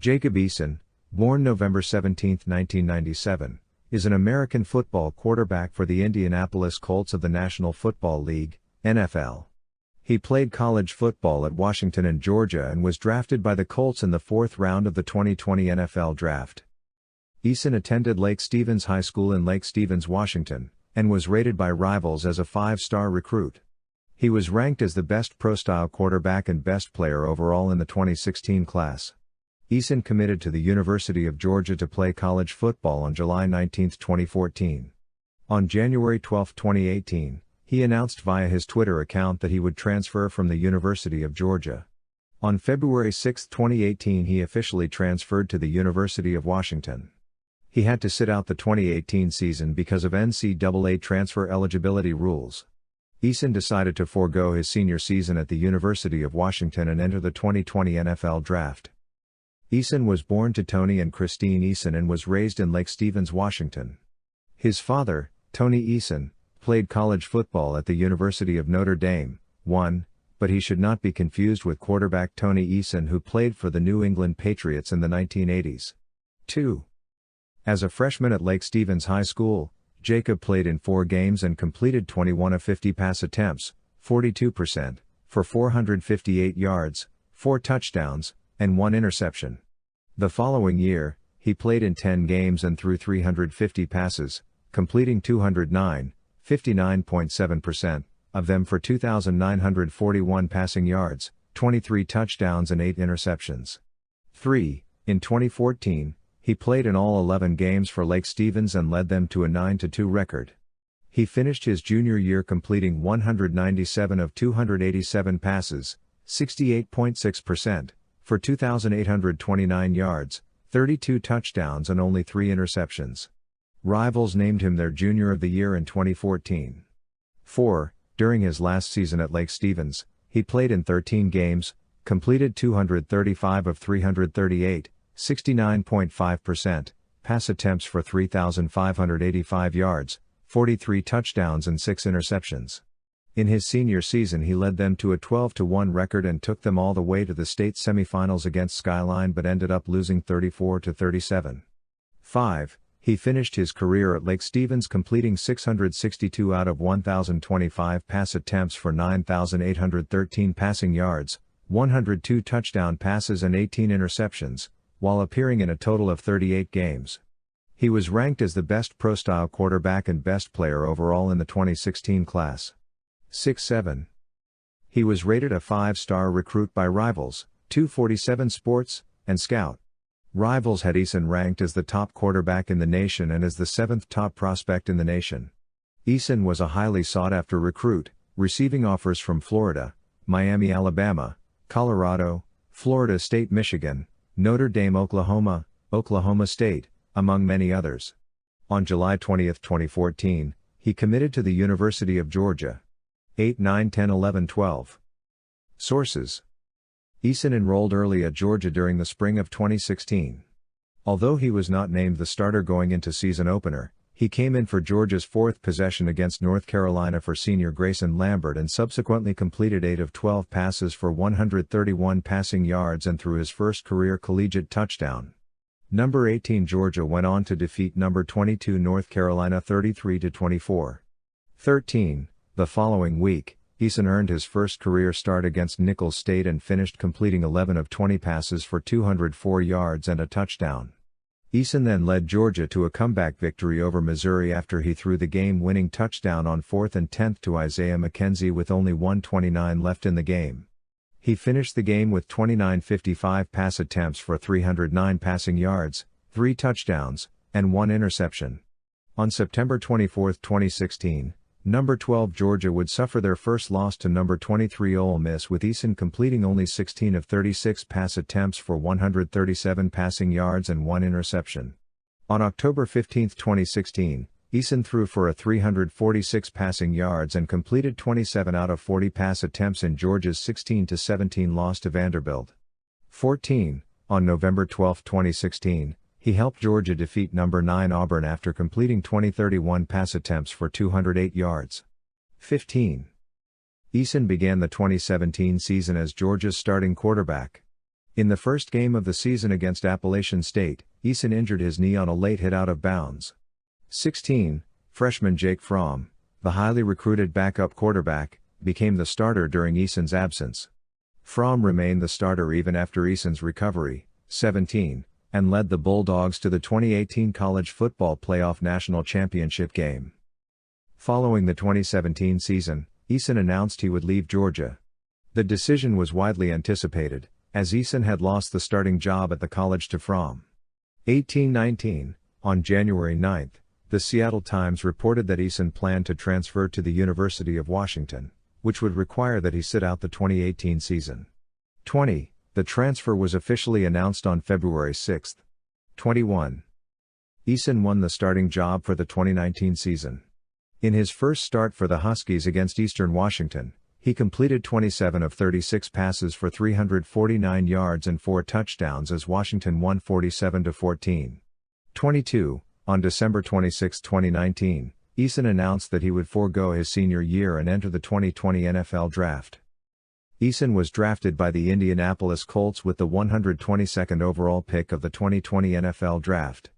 Jacob Eason, born November 17, 1997, is an American football quarterback for the Indianapolis Colts of the National Football League, NFL. He played college football at Washington and Georgia and was drafted by the Colts in the fourth round of the 2020 NFL Draft. Eason attended Lake Stevens High School in Lake Stevens, Washington, and was rated by Rivals as a five-star recruit. He was ranked as the best pro-style quarterback and best player overall in the 2016 class. Eason committed to the University of Georgia to play college football on July 19, 2014. On January 12, 2018, he announced via his Twitter account that he would transfer from the University of Georgia. On February 6, 2018, he officially transferred to the University of Washington. He had to sit out the 2018 season because of NCAA transfer eligibility rules. Eason decided to forego his senior season at the University of Washington and enter the 2020 NFL Draft. Eason was born to Tony and Christine Eason and was raised in Lake Stevens, Washington. His father, Tony Eason, played college football at the University of Notre Dame, but he should not be confused with quarterback Tony Eason, who played for the New England Patriots in the 1980s. 2. As a freshman at Lake Stevens High School, Jacob played in 4 games and completed 21 of 50 pass attempts, 42%, for 458 yards, 4 touchdowns, and 1 interception. The following year, he played in 10 games and threw 350 passes, completing 209, 59.7%, of them for 2,941 passing yards, 23 touchdowns and 8 interceptions. 3. In 2014, he played in all 11 games for Lake Stevens and led them to a 9-2 record. He finished his junior year completing 197 of 287 passes, 68.6%, for 2,829 yards, 32 touchdowns and only 3 interceptions. Rivals named him their Junior of the Year in 2014. 4. During his last season at Lake Stevens, he played in 13 games, completed 235 of 338, 69.5%, pass attempts for 3,585 yards, 43 touchdowns and 6 interceptions. In his senior season he led them to a 12-1 record and took them all the way to the state semifinals against Skyline, but ended up losing 34-37. 5. He finished his career at Lake Stevens completing 662 out of 1,025 pass attempts for 9,813 passing yards, 102 touchdown passes and 18 interceptions, while appearing in a total of 38 games. He was ranked as the best pro-style quarterback and best player overall in the 2016 class. 6-7. He was rated a 5-star recruit by Rivals, 247 Sports, and Scout. Rivals had Eason ranked as the top quarterback in the nation and as the 7th top prospect in the nation. Eason was a highly sought-after recruit, receiving offers from Florida, Miami, Alabama, Colorado, Florida State, Michigan, Notre Dame, Oklahoma, Oklahoma State, among many others. On July 20, 2014, he committed to the University of Georgia. 8, 9, 10, 11, 12. Sources. Eason enrolled early at Georgia during the spring of 2016. Although he was not named the starter going into season opener, he came in for Georgia's 4th possession against North Carolina for senior Grayson Lambert and subsequently completed 8 of 12 passes for 131 passing yards and threw his first career collegiate touchdown. Number 18 Georgia went on to defeat number 22 North Carolina 33-24. 13. The following week, Eason earned his first career start against Nicholls State and finished completing 11 of 20 passes for 204 yards and a touchdown. Eason then led Georgia to a comeback victory over Missouri after he threw the game-winning touchdown on 4th and 10 to Isaiah McKenzie with only 1:29 left in the game. He finished the game with 29-55 pass attempts for 309 passing yards, 3 touchdowns, and 1 interception. On September 24, 2016, number 12 Georgia would suffer their first loss to number 23 Ole Miss, with Eason completing only 16 of 36 pass attempts for 137 passing yards and 1 interception. On October 15, 2016, Eason threw for a 346 passing yards and completed 27 out of 40 pass attempts in Georgia's 16-17 loss to Vanderbilt. 14. On November 12, 2016, he helped Georgia defeat number 9 Auburn after completing 31 pass attempts for 208 yards. 15. Eason began the 2017 season as Georgia's starting quarterback. In the first game of the season against Appalachian State, Eason injured his knee on a late hit out of bounds. 16. Freshman Jake Fromm, the highly recruited backup quarterback, became the starter during Eason's absence. Fromm remained the starter even after Eason's recovery. 17. And led the Bulldogs to the 2018 College Football Playoff National Championship game. Following the 2017 season, Eason announced he would leave Georgia. The decision was widely anticipated, as Eason had lost the starting job at the college to Fromm. 18-19, on January 9, the Seattle Times reported that Eason planned to transfer to the University of Washington, which would require that he sit out the 2018 season. 20. The transfer was officially announced on February 6. 21. Eason won the starting job for the 2019 season. In his first start for the Huskies against Eastern Washington, he completed 27 of 36 passes for 349 yards and 4 touchdowns as Washington won 47-14. 22. On December 26, 2019, Eason announced that he would forego his senior year and enter the 2020 NFL Draft. Eason was drafted by the Indianapolis Colts with the 122nd overall pick of the 2020 NFL Draft.